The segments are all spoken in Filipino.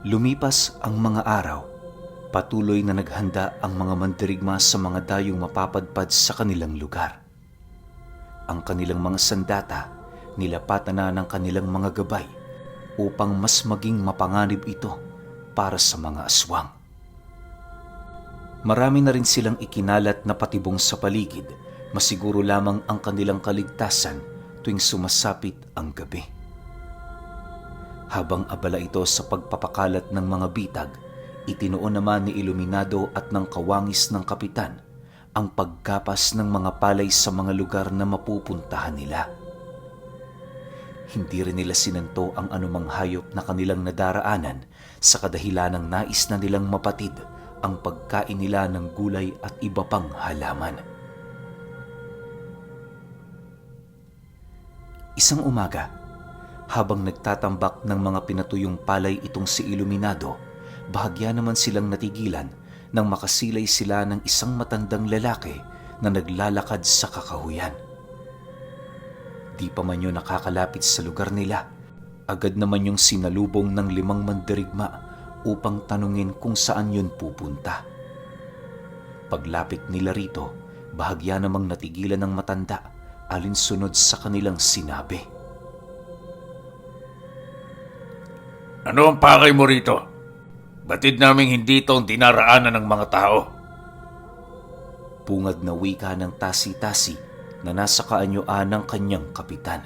Lumipas ang mga araw, patuloy na naghanda ang mga mandirigma sa mga dayong mapapadpad sa kanilang lugar. Ang kanilang mga sandata, nilapatan na ng kanilang mga gabay upang mas maging mapanganib ito para sa mga aswang. Marami na rin silang ikinalat na patibong sa paligid, masiguro lamang ang kanilang kaligtasan tuwing sumasapit ang gabi. Habang abala ito sa pagpapakalat ng mga bitag, itinuon naman ni Iluminado at ng kawangis ng kapitan ang paggapas ng mga palay sa mga lugar na mapupuntahan nila. Hindi rin nila sinanto ang anumang hayop na kanilang nadaraanan sa kadahilanang nais na nilang mapatid ang pagkain nila ng gulay at iba pang halaman. Isang umaga, habang nagtatambak ng mga pinatuyong palay itong si Iluminado, bahagya naman silang natigilan nang makasilay sila ng isang matandang lalaki na naglalakad sa kakahuyan. Di pa man yun nakakalapit sa lugar nila, agad naman yung sinalubong ng 5 mandirigma upang tanungin kung saan yun pupunta. Paglapit nila rito, bahagya namang natigilan ng matanda alinsunod sa kanilang sinabi. Ano ang pakay mo rito? Batid naming hindi ito ang dinaraanan ng mga tao. Pungad na wika ng tasi-tasi na nasa kaanyuan ng kanyang kapitan.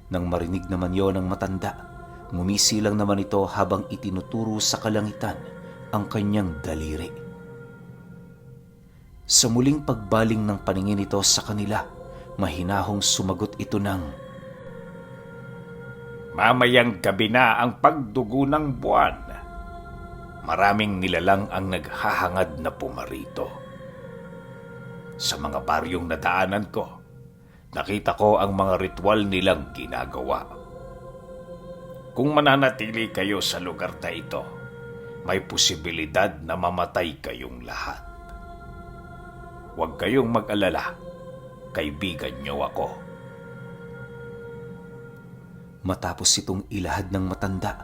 Nang marinig naman yon ng matanda, ngumisilang naman ito habang itinuturo sa kalangitan ang kanyang daliri. Sa muling pagbaling ng paningin nito sa kanila, mahinahong sumagot ito ng, Mamayang gabi na ang pagdugo ng buwan. Maraming nilalang ang naghahangad na pumarito. Sa mga baryong nadaanan ko, nakita ko ang mga ritual nilang ginagawa. Kung mananatili kayo sa lugar na ito, may posibilidad na mamatay kayong lahat. Huwag kayong mag-alala, kaibigan niyo ako. Matapos itong ilahad ng matanda,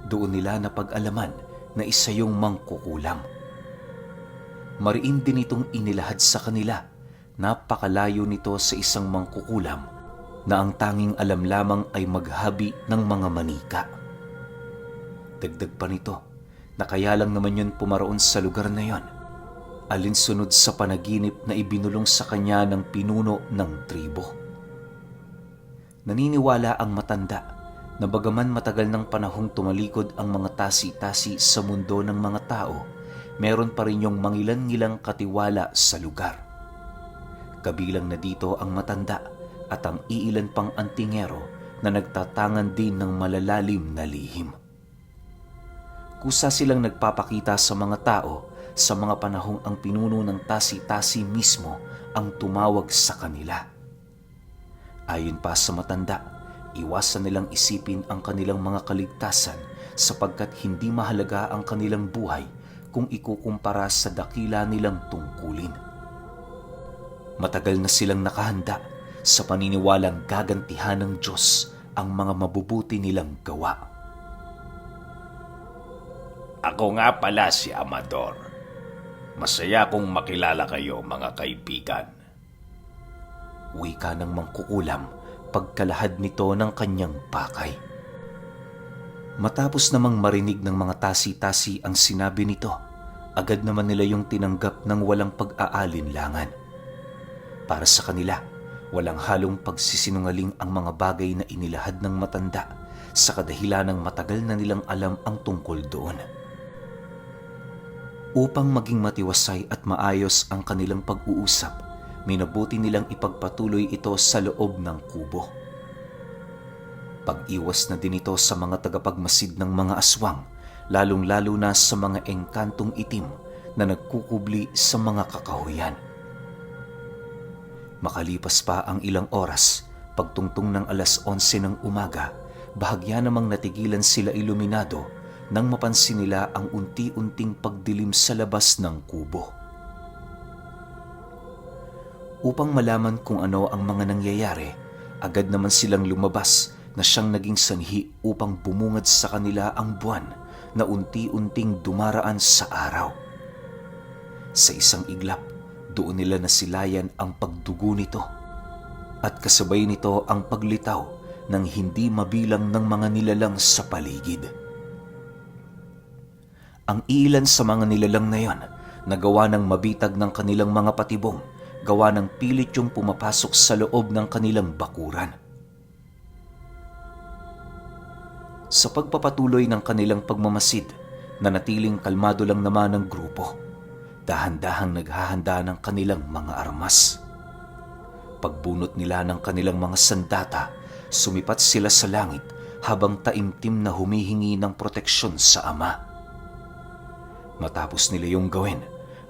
doon nila napag-alaman na isa yung mangkukulam. Mariin din itong inilahad sa kanila. Napakalayo nito sa isang mangkukulam na ang tanging alam lamang ay maghabi ng mga manika. Dagdag pa nito na kaya lang naman yun pumaroon sa lugar na yon, alinsunod sa panaginip na ibinulong sa kanya ng pinuno ng tribo. Naniniwala ang matanda na bagaman matagal ng panahong tumalikod ang mga tasi-tasi sa mundo ng mga tao, meron pa rin yung mangilan-ngilang katiwala sa lugar. Kabilang na dito ang matanda at ang iilan pang antingero na nagtatangan din ng malalalim na lihim. Kusa silang nagpapakita sa mga tao sa mga panahong ang pinuno ng tasi-tasi mismo ang tumawag sa kanila. Ayon pa sa matanda, iwasan nilang isipin ang kanilang mga kaligtasan sapagkat hindi mahalaga ang kanilang buhay kung ikukumpara sa dakila nilang tungkulin. Matagal na silang nakahanda sa paniniwalang gagantihan ng Diyos ang mga mabubuti nilang gawa. Ako nga pala si Amador. Masaya kong makilala kayo, mga kaibigan. Wika ng mangkukulam pagkalahad nito ng kanyang pakay. Matapos namang marinig ng mga tasi-tasi ang sinabi nito, agad naman nila yung tinanggap ng walang pag-aalinlangan. Para sa kanila, walang halong pagsisinungaling ang mga bagay na inilahad ng matanda sa kadahilanang matagal na nilang alam ang tungkol doon. Upang maging matiwasay at maayos ang kanilang pag-uusap, minabuti nilang ipagpatuloy ito sa loob ng kubo. Pag-iwas na din ito sa mga tagapagmasid ng mga aswang, lalong-lalo na sa mga engkantong itim na nagkukubli sa mga kakahuyan. Makalipas pa ang ilang oras, pagtungtong ng 11:00 ng umaga, bahagya namang natigilan sila Iluminado nang mapansin nila ang unti-unting pagdilim sa labas ng kubo. Upang malaman kung ano ang mga nangyayari, agad naman silang lumabas na siyang naging sanhi upang bumungad sa kanila ang buwan na unti-unting dumaraan sa araw. Sa isang iglap, doon nila nasilayan ang pagdugo nito at kasabay nito ang paglitaw ng hindi mabilang ng mga nilalang sa paligid. Ang ilan sa mga nilalang na yon na gawa ng mabitag ng kanilang mga patibong, gawa ng pilit yung pumapasok sa loob ng kanilang bakuran. Sa pagpapatuloy ng kanilang pagmamasid, nanatiling kalmado lang naman ang grupo. Dahan-dahang naghahanda ng kanilang mga armas. Pagbunot nila ng kanilang mga sandata, sumipat sila sa langit habang taimtim na humihingi ng proteksyon sa Ama. Matapos nila yung gawin,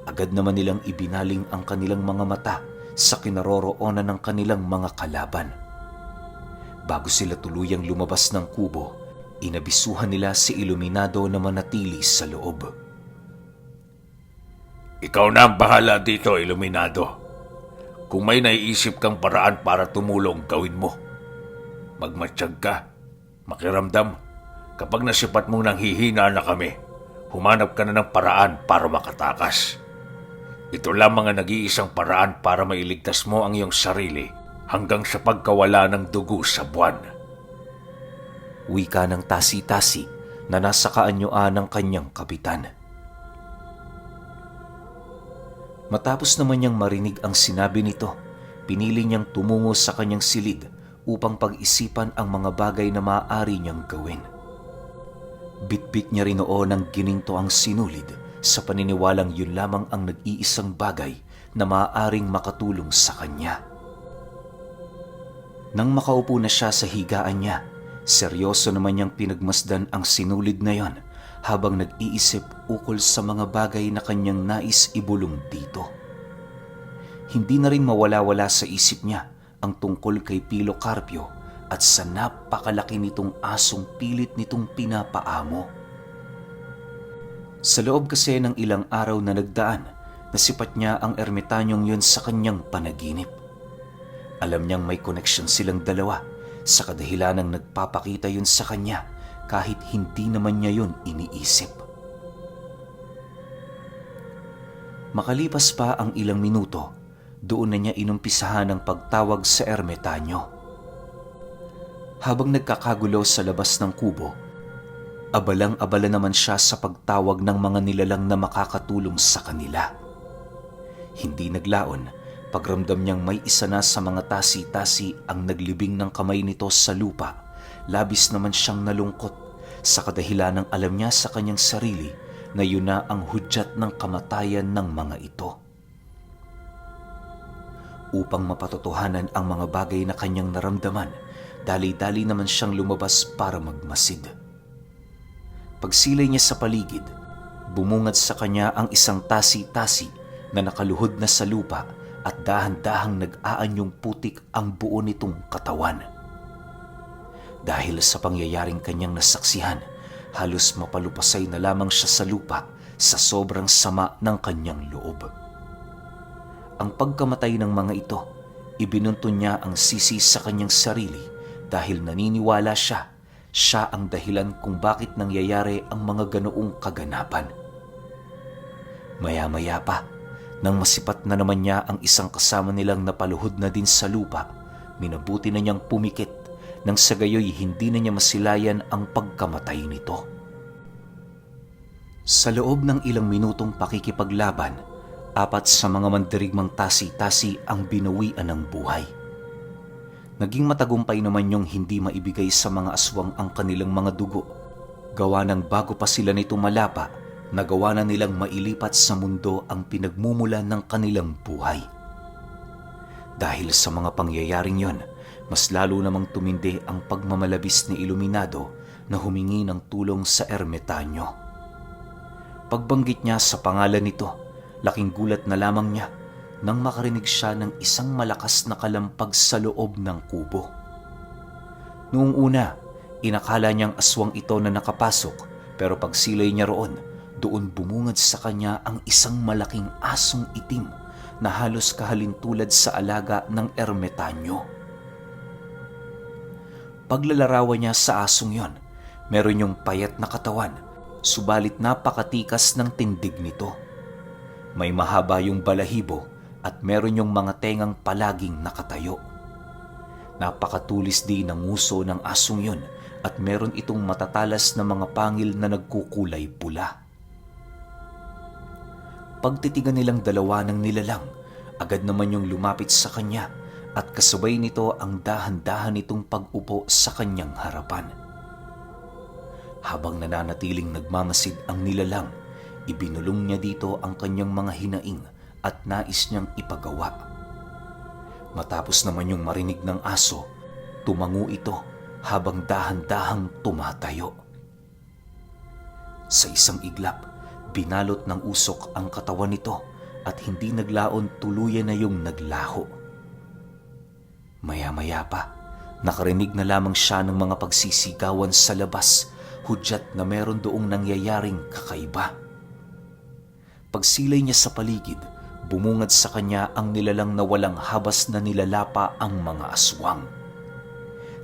agad naman nilang ibinaling ang kanilang mga mata sa kinaroroonan ng kanilang mga kalaban. Bago sila tuluyang lumabas ng kubo, inabisuhan nila si Iluminado na manatili sa loob. Ikaw na ang bahala dito, Iluminado. Kung may naiisip kang paraan para tumulong, gawin mo. Magmatsyag ka, makiramdam. Kapag nasipat mong nanghihina na kami, humanap ka na ng paraan para makatakas. Ito lamang ang nag-iisang paraan para mailigtas mo ang iyong sarili hanggang sa pagkawala ng dugo sa buwan. Wika ng tasi-tasi na nasa kaanyuan ng kanyang kapitan. Matapos naman niyang marinig ang sinabi nito, pinili niyang tumungo sa kanyang silid upang pag-isipan ang mga bagay na maaari niyang gawin. Bitbit niya rin noon ang gininto ang sinulid sa paniniwalang yun lamang ang nag-iisang bagay na maaaring makatulong sa kanya. Nang makaupo na siya sa higaan niya, seryoso naman niyang pinagmasdan ang sinulid na yon habang nag-iisip ukol sa mga bagay na kanyang nais ibulong dito. Hindi na rin mawala-wala sa isip niya ang tungkol kay Pilo Carpio at sa napakalaki nitong asong pilit nitong pinapaamo. Sa loob kasi ng ilang araw na nagdaan, nasipat niya ang ermitanyong yun sa kanyang panaginip. Alam niyang may koneksyon silang dalawa sa kadahilanang nagpapakita yun sa kanya kahit hindi naman niya yun iniisip. Makalipas pa ang ilang minuto, doon na niya inumpisahan ang pagtawag sa ermitanyo. Habang nagkakagulo sa labas ng kubo, abalang-abala naman siya sa pagtawag ng mga nilalang na makakatulong sa kanila. Hindi naglaon, pagramdam niyang may isa na sa mga tasi-tasi ang naglibing ng kamay nito sa lupa. Labis naman siyang nalungkot sa kadahilanang alam niya sa kanyang sarili na yun na ang hudyat ng kamatayan ng mga ito. Upang mapatotohanan ang mga bagay na kanyang naramdaman, dali-dali naman siyang lumabas para magmasid. Pagsilay niya sa paligid, bumungad sa kanya ang isang tasi-tasi na nakaluhod na sa lupa at dahan-dahang nag-aanyong putik ang buo nitong katawan. Dahil sa pangyayaring kanyang nasaksihan, halos mapalupasay na lamang siya sa lupa sa sobrang sama ng kanyang loob. Ang pagkamatay ng mga ito, ibinunto niya ang sisi sa kanyang sarili dahil naniniwala siya ang dahilan kung bakit nangyayari ang mga ganoong kaganapan. Maya-maya pa, nang masipat na naman niya ang isang kasama nilang napaluhod na din sa lupa, minabuti na niyang pumikit nang sa gayoy hindi na niya masilayan ang pagkamatay nito. Sa loob ng ilang minutong pakikipaglaban, 4 sa mga mandirigmang tasi-tasi ang binawian ng buhay. Naging matagumpay naman yung hindi maibigay sa mga aswang ang kanilang mga dugo. Gawa ng bago pa sila nito malapa, nagawa na nilang mailipat sa mundo ang pinagmumulan ng kanilang buhay. Dahil sa mga pangyayaring yon, mas lalo namang tumindi ang pagmamalabis ni Iluminado na humingi ng tulong sa ermitanyo. Pagbanggit niya sa pangalan nito, laking gulat na lamang niya nang makarinig siya ng isang malakas na kalampag sa loob ng kubo. Noong una, inakala niyang aswang ito na nakapasok, pero pagsilay niya roon, doon bumungad sa kanya ang isang malaking asong itim na halos kahalintulad sa alaga ng ermitanyo. Paglalarawan niya sa asong yon, meron yung payat na katawan, subalit napakatikas ng tindig nito. May mahaba yung balahibo at meron yung mga tengang palaging nakatayo. Napakatulis din ng nguso ng asong yon at meron itong matatalas na mga pangil na nagkukulay pula. Pagtitigan nilang dalawa ng nilalang, agad naman yung lumapit sa kanya at kasabay nito ang dahan-dahan nitong pag-upo sa kanyang harapan. Habang nananatiling nagmamasid ang nilalang, ibinulong niya dito ang kanyang mga hinaing at nais niyang ipagawa. Matapos naman yung marinig ng aso, tumango ito habang dahan-dahang tumatayo. Sa isang iglap, binalot ng usok ang katawan nito at hindi naglaon, tuluyan na yung naglaho. Maya-maya pa, nakarinig na lamang siya ng mga pagsisigawan sa labas, hudyat na meron doong nangyayaring kakaiba. Pagsilay niya sa paligid, bumungad sa kanya ang nilalang na walang habas na nilalapa ang mga aswang.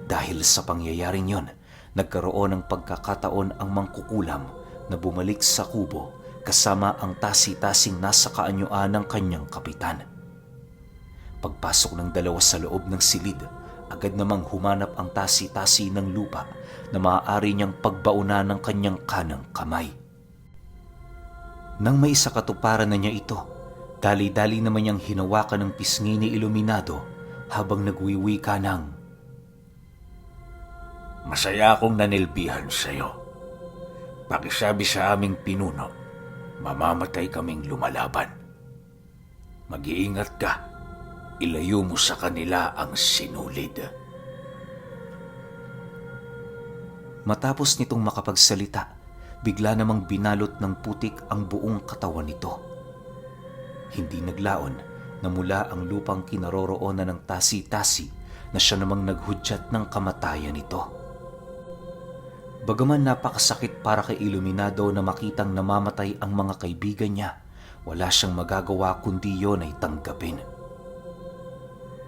Dahil sa pangyayaring yon, nagkaroon ng pagkakataon ang mangkukulam na bumalik sa kubo kasama ang tasi-tasing nasa kaanyuan ng kanyang kapitan. Pagpasok ng dalawa sa loob ng silid, agad namang humanap ang tasi-tasi ng lupa na maaari niyang pagbaunan ng kanyang kanang kamay. Nang may sakatuparan na niya ito, dali-dali naman niyang hinawakan ng pisngi ni Iluminado habang nagwiwika ng, Masaya akong nanilbihan sa'yo. Pakisabi sa aming pinuno, mamamatay kaming lumalaban. Mag-iingat ka. Ilayo mo sa kanila ang sinulid. Matapos nitong makapagsalita, bigla namang binalot ng putik ang buong katawan nito. Hindi naglaon na mula ang lupang kinaroroonan ng tasi-tasi na siya namang naghudyat ng kamatayan nito. Bagaman napakasakit para kay Iluminado na makitang namamatay ang mga kaibigan niya, wala siyang magagawa kundi yon ay tanggapin.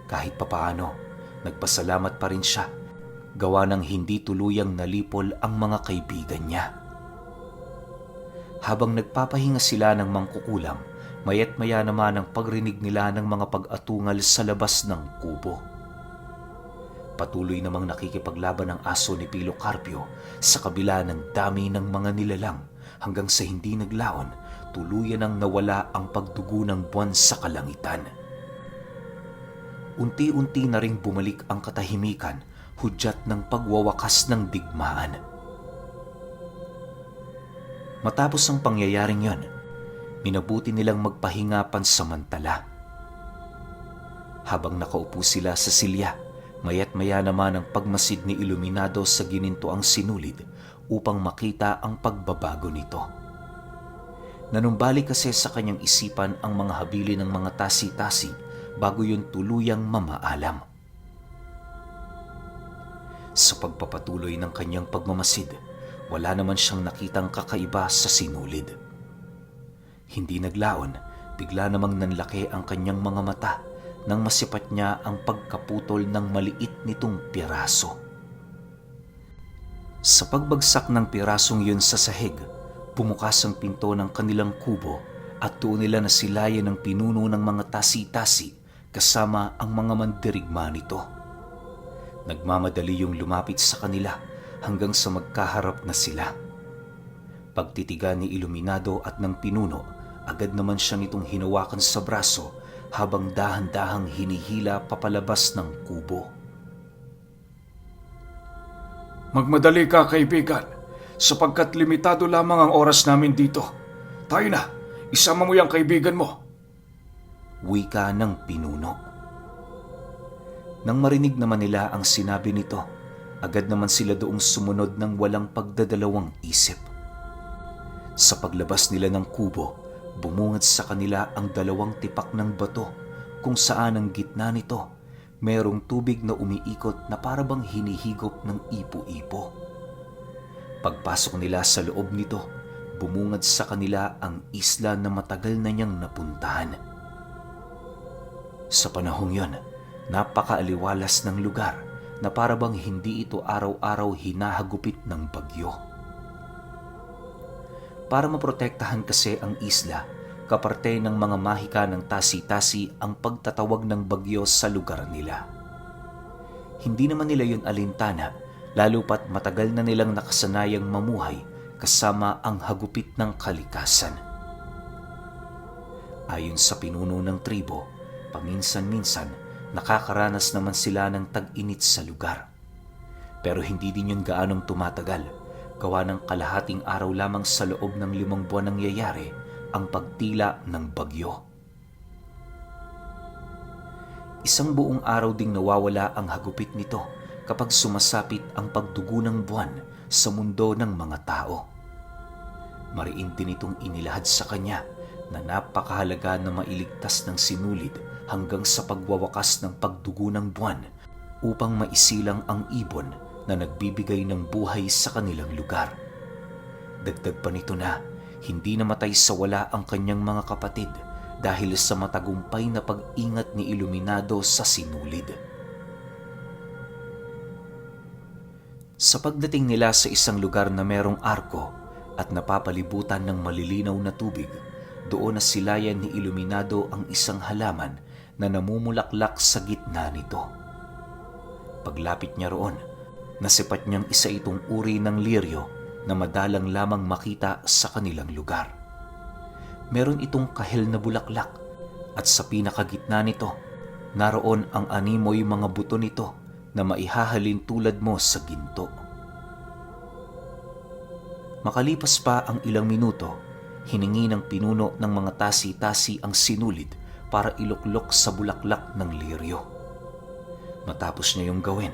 Kahit papaano, nagpasalamat pa rin siya, gawa ng hindi tuluyang nalipol ang mga kaibigan niya. Habang nagpapahinga sila ng mangkukulam, mayat maya naman ang pagrinig nila ng mga pag-atungal sa labas ng kubo. Patuloy namang nakikipaglaban ang aso ni Pilocarpio sa kabila ng dami ng mga nilalang hanggang sa hindi naglaon, tuluyan ang nawala ang pagdugo ng buwan sa kalangitan. Unti-unti na ring bumalik ang katahimikan, hudyat ng pagwawakas ng digmaan. Matapos ang pangyayaring yon, minabuti nilang magpahinga pansamantala. Habang nakaupo sila sa silya, mayat maya naman ang pagmasid ni Iluminado sa ginintoang sinulid upang makita ang pagbabago nito. Nanumbalik kasi sa kanyang isipan ang mga habili ng mga tasi-tasi bago yun tuluyang mamaalam. Sa pagpapatuloy ng kanyang pagmamasid, wala naman siyang nakitang kakaiba sa sinulid. Hindi naglaon, bigla namang nanlaki ang kanyang mga mata nang masipat niya ang pagkaputol ng maliit nitong piraso. Sa pagbagsak ng pirasong yun sa sahig, bumukas ang pinto ng kanilang kubo at doon nila nasilayan ng pinuno ng mga tasi-tasi kasama ang mga mandirigma nito. Nagmamadali yung lumapit sa kanila hanggang sa magkaharap na sila. Pagtitigan ni Iluminado at ng pinuno, agad naman siyang itong hinawakan sa braso habang dahan-dahang hinihila papalabas ng kubo. Magmadali ka, kaibigan, sapagkat limitado lamang ang oras namin dito. Tayo na, isama mo yung kaibigan mo. Wika ng pinuno. Nang marinig naman nila ang sinabi nito, agad naman sila doong sumunod ng walang pagdadalawang isip. Sa paglabas nila ng kubo, bumungad sa kanila ang dalawang tipak ng bato kung saan ang gitna nito merong tubig na umiikot na parabang hinihigop ng ipo-ipo. Pagpasok nila sa loob nito, bumungad sa kanila ang isla na matagal na niyang napuntahan. Sa panahong yon, napakaaliwalas ng lugar na parabang hindi ito araw-araw hinahagupit ng bagyo. Para maprotektahan kasi ang isla, kaparte ng mga mahika ng tasi-tasi ang pagtatawag ng bagyo sa lugar nila. Hindi naman nila yun alintana, lalo pat matagal na nilang nakasanayang mamuhay kasama ang hagupit ng kalikasan. Ayon sa pinuno ng tribo, paminsan-minsan nakakaranas naman sila ng tag-init sa lugar. Pero hindi din yun gaanong tumatagal, gawa ng kalahating araw lamang sa loob ng 5 buwan nangyayari ang pagtila ng bagyo. Isang buong araw ding nawawala ang hagupit nito kapag sumasapit ang pagdugo ng buwan sa mundo ng mga tao. Mariin din itong inilahad sa kanya na napakahalaga na mailigtas ng sinulid hanggang sa pagwawakas ng pagdugo ng buwan upang maisilang ang ibon na nagbibigay ng buhay sa kanilang lugar. Dagdag pa nito na hindi namatay sa wala ang kanyang mga kapatid dahil sa matagumpay na pag-ingat ni Iluminado sa sinulid. Sa pagdating nila sa isang lugar na merong arko at napapalibutan ng malilinaw na tubig, doon na silayan ni Iluminado ang isang halaman na namumulaklak sa gitna nito. Paglapit niya roon, nasipat niyang isa itong uri ng liryo na madalang lamang makita sa kanilang lugar. Meron itong kahel na bulaklak at sa pinakagitna nito, naroon ang animoy mga buto nito na maihahalin tulad mo sa ginto. Makalipas pa ang ilang minuto, hiningi ng pinuno ng mga tasi-tasi ang sinulid para iluklok sa bulaklak ng liryo. Matapos niya yung gawin,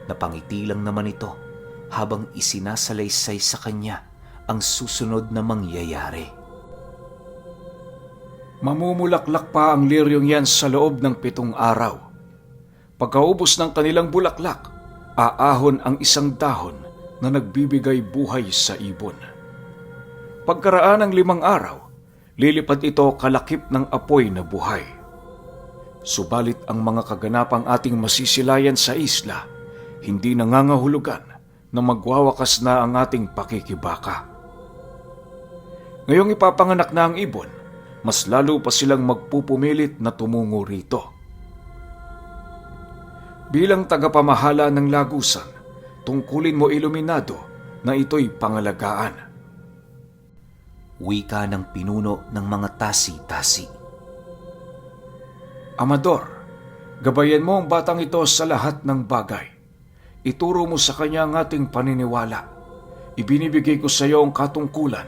napangiti lang naman ito habang isinasalaysay sa kanya ang susunod na mangyayari. Mamumulaklak pa ang liryong yan sa loob ng 7 araw. Pagkaubos ng kanilang bulaklak, aahon ang isang dahon na nagbibigay buhay sa ibon. Pagkaraan ng 5 araw, lilipad ito kalakip ng apoy na buhay. Subalit ang mga kaganapang ating masisilayan sa isla, hindi nangangahulugan na magwawakas na ang ating pakikibaka. Ngayong ipapanganak na ang ibon, mas lalo pa silang magpupumilit na tumungo rito. Bilang tagapamahala ng lagusan, tungkulin mo Iluminado na ito'y pangalagaan. Wika ng pinuno ng mga tasi-tasi. Amador, gabayan mo ang batang ito sa lahat ng bagay. Ituro mo sa kanya ang ating paniniwala. Ibinibigay ko sa iyo ang katungkulan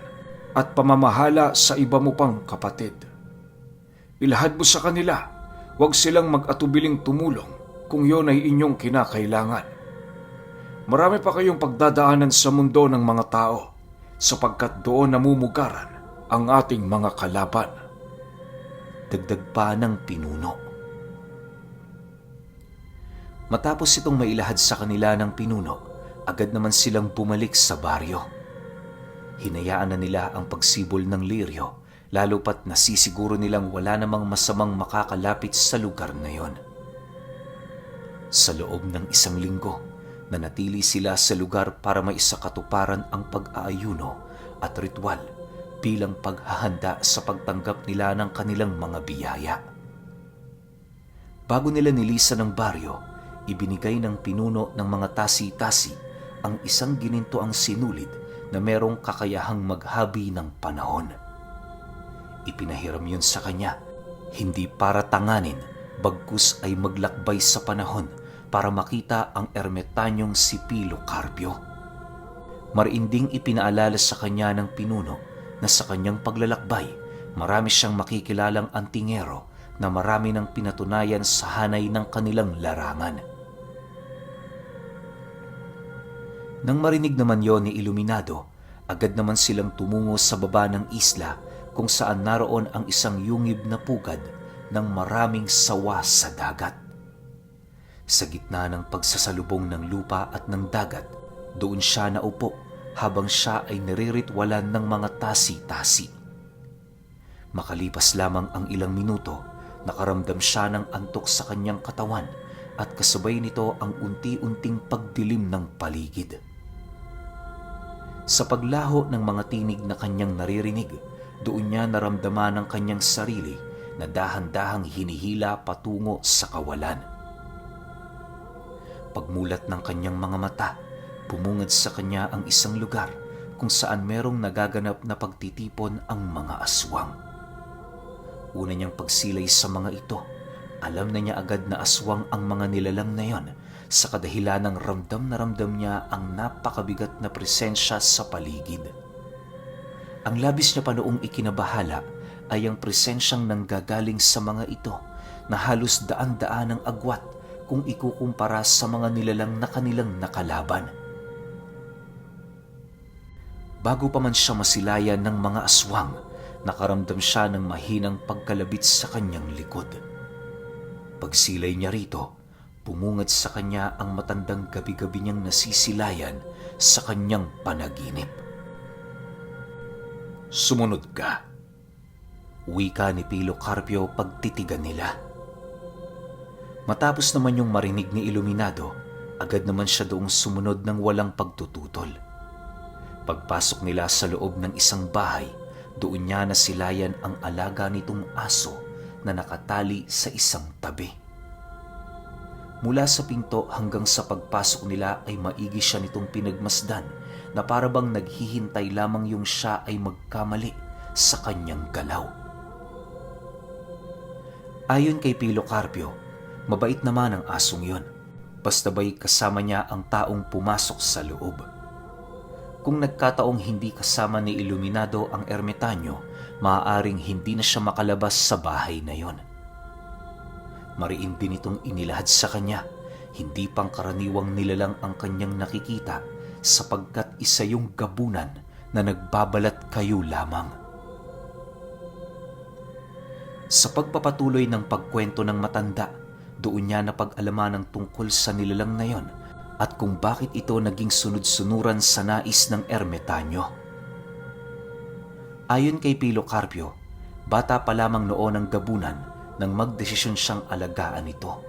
at pamamahala sa iba mo pang kapatid. Ilahad mo sa kanila, huwag silang mag-atubiling tumulong kung yon ay inyong kinakailangan. Marami pa kayong pagdadaanan sa mundo ng mga tao sapagkat doon namumugaran ang ating mga kalaban. Dagdag pa ng pinuno. Matapos itong mailahad sa kanila ng pinuno, agad naman silang bumalik sa baryo. Hinayaan na nila ang pagsibol ng liryo, lalo pat nasisiguro nilang wala namang masamang makakalapit sa lugar na yon. Sa loob ng 1 linggo, nanatili sila sa lugar para maisakatuparan ang pag-aayuno at ritual bilang paghahanda sa pagtanggap nila ng kanilang mga biyaya. Bago nila nilisan ng baryo, ibinigay ng pinuno ng mga tasi-tasi ang isang ginintoang sinulid na merong kakayahang maghabi ng panahon. Ipinahiram yun sa kanya, hindi para tanganin, bagkus ay maglakbay sa panahon para makita ang ermetanyong si Pilo Carpio. Mariinding ipinaalala sa kanya ng pinuno na sa kanyang paglalakbay, marami siyang makikilalang antingero na marami ng pinatunayan sa hanay ng kanilang larangan. Nang marinig naman yon ni Iluminado, agad naman silang tumungo sa baba ng isla kung saan naroon ang isang yungib na pugad ng maraming sawa sa dagat. Sa gitna ng pagsasalubong ng lupa at ng dagat, doon siya naupo habang siya ay niriritwalan ng mga tasi-tasi. Makalipas lamang ang ilang minuto, nakaramdam siya ng antok sa kanyang katawan at kasabay nito ang unti-unting pagdilim ng paligid. Sa paglaho ng mga tinig na kanyang naririnig, doon niya naramdaman ang kanyang sarili na dahan-dahang hinihila patungo sa kawalan. Pagmulat ng kanyang mga mata, bumungad sa kanya ang isang lugar kung saan merong nagaganap na pagtitipon ang mga aswang. Una niyang pagsilay sa mga ito, alam na niya agad na aswang ang mga nilalang na yon sa kadahilan ng ramdam na ramdam niya ang napakabigat na presensya sa paligid. Ang labis niya pa noong ikinabahala ay ang presensyang nanggagaling sa mga ito na halos daan-daan ang agwat kung ikukumpara sa mga nilalang na kanilang nakalaban. Bago pa man siya masilayan ng mga aswang, nakaramdam siya ng mahinang pagkalabit sa kanyang likod. Pagsilay niya rito, bumungad sa kanya ang matandang gabi-gabi niyang nasisilayan sa kanyang panaginip. Sumunod ka. Wika ni Pilo Carpio pagtitigan nila. Matapos naman yung marinig ni Iluminado, agad naman siya doong sumunod ng walang pagtututol. Pagpasok nila sa loob ng isang bahay, doon niya nasilayan ang alaga nitong aso na nakatali sa isang tabi. Mula sa pinto hanggang sa pagpasok nila ay maigi siya nitong pinagmasdan na parabang naghihintay lamang yung siya ay magkamali sa kanyang galaw. Ayon kay Pilo Carpio, mabait naman ang asong yon, basta ba'y kasama niya ang taong pumasok sa loob. Kung nagkataong hindi kasama ni Iluminado ang ermitanyo, maaaring hindi na siya makalabas sa bahay na yon. Mariin din itong inilahad sa kanya, hindi pangkaraniwang nilalang ang kanyang nakikita sapagkat isa yung gabunan na nagbabalat kayo lamang. Sa pagpapatuloy ng pagkwento ng matanda, doon niya napag-alaman ang tungkol sa nilalang na yon at kung bakit ito naging sunod-sunuran sa nais ng ermitanyo. Ayon kay Pilo Carpio, bata pa lamang noon ang gabunan nang magdesisyon siyang alagaan ito.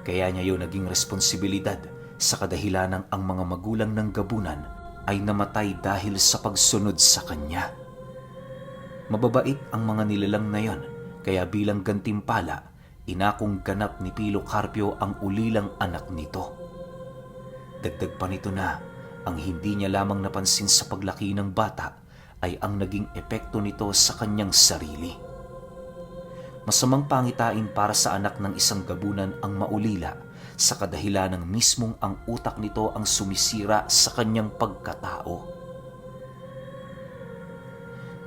Kaya niya yun naging responsibilidad sa kadahilanang ang mga magulang ng gabunan ay namatay dahil sa pagsunod sa kanya. Mababait ang mga nilalang na yon, kaya bilang gantimpala, inakong ganap ni Pilo Carpio ang ulilang anak nito. Dagdag pa nito na ang hindi niya lamang napansin sa paglaki ng bata ay ang naging epekto nito sa kanyang sarili. Masamang pangitain para sa anak ng isang gabunan ang maulila sa kadahilan ng mismong ang utak nito ang sumisira sa kanyang pagkatao.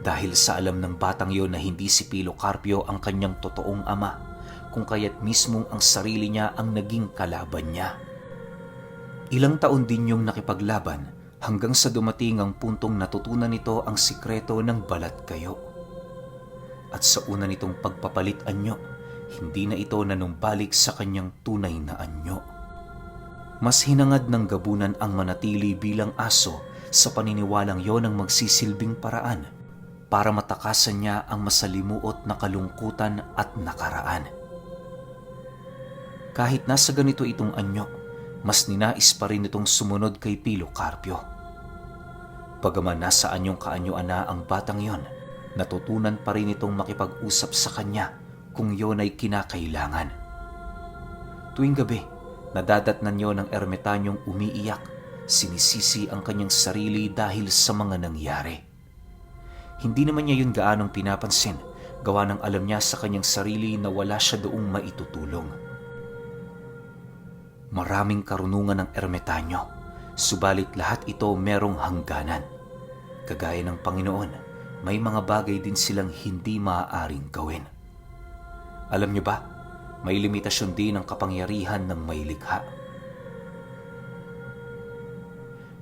Dahil sa alam ng batang yon na hindi si Pilo Carpio ang kanyang totoong ama, kung kaya't mismong ang sarili niya ang naging kalaban niya. Ilang taon din yung nakipaglaban hanggang sa dumating ang puntong natutunan nito ang sikreto ng balat kayo. At sa una nitong pagpapalit anyo, hindi na ito nanumbalik sa kanyang tunay na anyo. Mas hinangad ng gabunan ang manatili bilang aso sa paniniwalang yon ang magsisilbing paraan para matakasan niya ang masalimuot na kalungkutan at nakaraan. Kahit nasa ganito itong anyo, mas ninais pa rin itong sumunod kay Pilo Carpio. Bagaman nasa anyong kaanyuan na ang batang yon, natutunan pa rin itong makipag-usap sa kanya kung yon ay kinakailangan. Tuwing gabi, nadadatnan yon ng ermitanyong umiiyak, sinisisi ang kanyang sarili dahil sa mga nangyari. Hindi naman niya yun gaanong pinapansin, gawa ng alam niya sa kanyang sarili na wala siya doong maitutulong. Maraming karunungan ng ermitanyo, subalit lahat ito merong hangganan. Kagaya ng Panginoon, may mga bagay din silang hindi maaaring gawin. Alam niyo ba, may limitasyon din ang kapangyarihan ng may likha.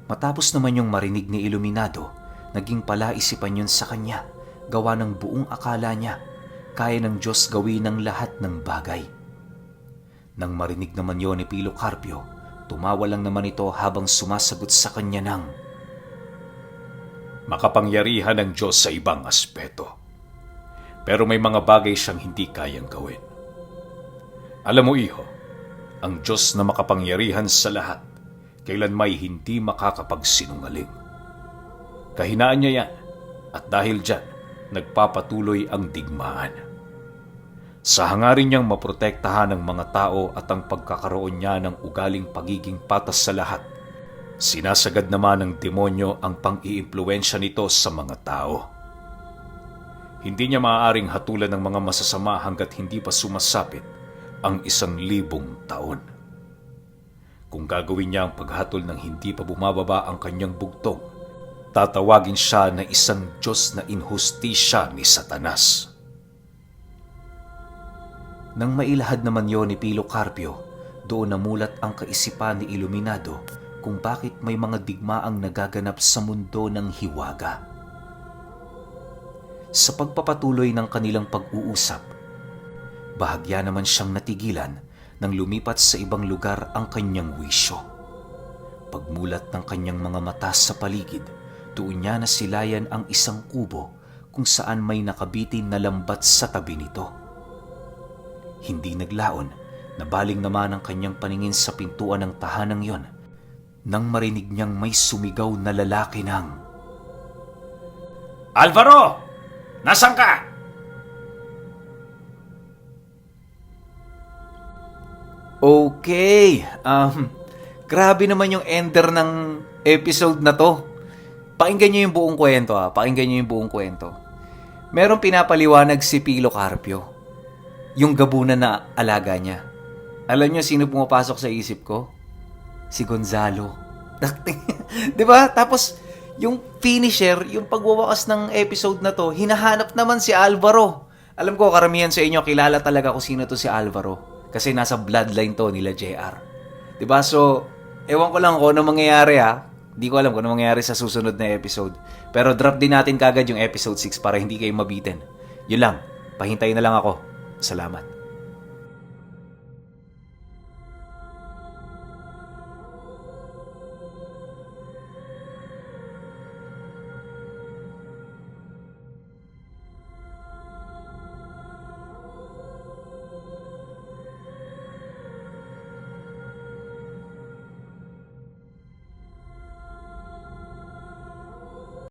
Matapos naman yung marinig ni Iluminado, naging palaisipan yun sa kanya, gawa ng buong akala niya, kaya ng Diyos gawin ang lahat ng bagay. Nang marinig naman yun ni Pilo Carpio, tumawa lang naman ito habang sumasagot sa kanya ng, makapangyarihan ng Diyos sa ibang aspeto. Pero may mga bagay siyang hindi kayang gawin. Alam mo, iho, Ang Diyos na makapangyarihan sa lahat, kailan may hindi makakapagsinungaling. Kahinaan niya yan, at dahil dyan, nagpapatuloy ang digmaan. Sa hangarin niyang maprotektahan ang mga tao at ang pagkakaroon niya ng ugaling pagiging patas sa lahat, sinasagad naman ng demonyo ang pang-iimpluwensya nito sa mga tao. Hindi niya maaaring hatulan ng mga masasama hanggat hindi pa sumasapit ang 1,000 taon. Kung gagawin niya ang paghatol ng hindi pa bumababa ang kanyang bugtong, tatawagin siya na isang Diyos na inhustisya ni Satanas. Nang mailahad naman yon ni Pilo Carpio, doon namulat ang kaisipan ni Iluminado kung bakit may mga digmaang nagaganap sa mundo ng hiwaga. Sa pagpapatuloy ng kanilang pag-uusap, bahagya naman siyang natigilan nang lumipat sa ibang lugar ang kanyang wisyo. Pagmulat ng kanyang mga mata sa paligid, doon niya nasilayan ang isang kubo kung saan may nakabitin na lambat sa tabi nito. Hindi naglaon, nabaling naman ang kanyang paningin sa pintuan ng tahanang yon nang marinig niyang may sumigaw na lalaki ng, Alvaro! Nasaan ka? Okay, grabe naman yung ender ng episode na to. Pakinggan niyo yung buong kwento pakinggan niyo yung buong kwento. Merong pinapaliwanag si Pilo Carpio, yung gabunan na alaga niya. Alam niyo sino pumapasok sa isip ko? Si Gonzalo. Di ba? Tapos, yung finisher, yung pagwawakas ng episode na to, hinahanap naman si Alvaro. Alam ko, karamihan sa inyo, kilala talaga kung sino to si Alvaro. Kasi nasa bloodline to nila JR. Di ba? So, ewan ko lang kung ano mangyayari Di ko alam kung ano mangyayari sa susunod na episode. Pero drop din natin kagad yung episode 6 para hindi kayo mabitin. Yun lang. Pahintayin na lang ako. Salamat.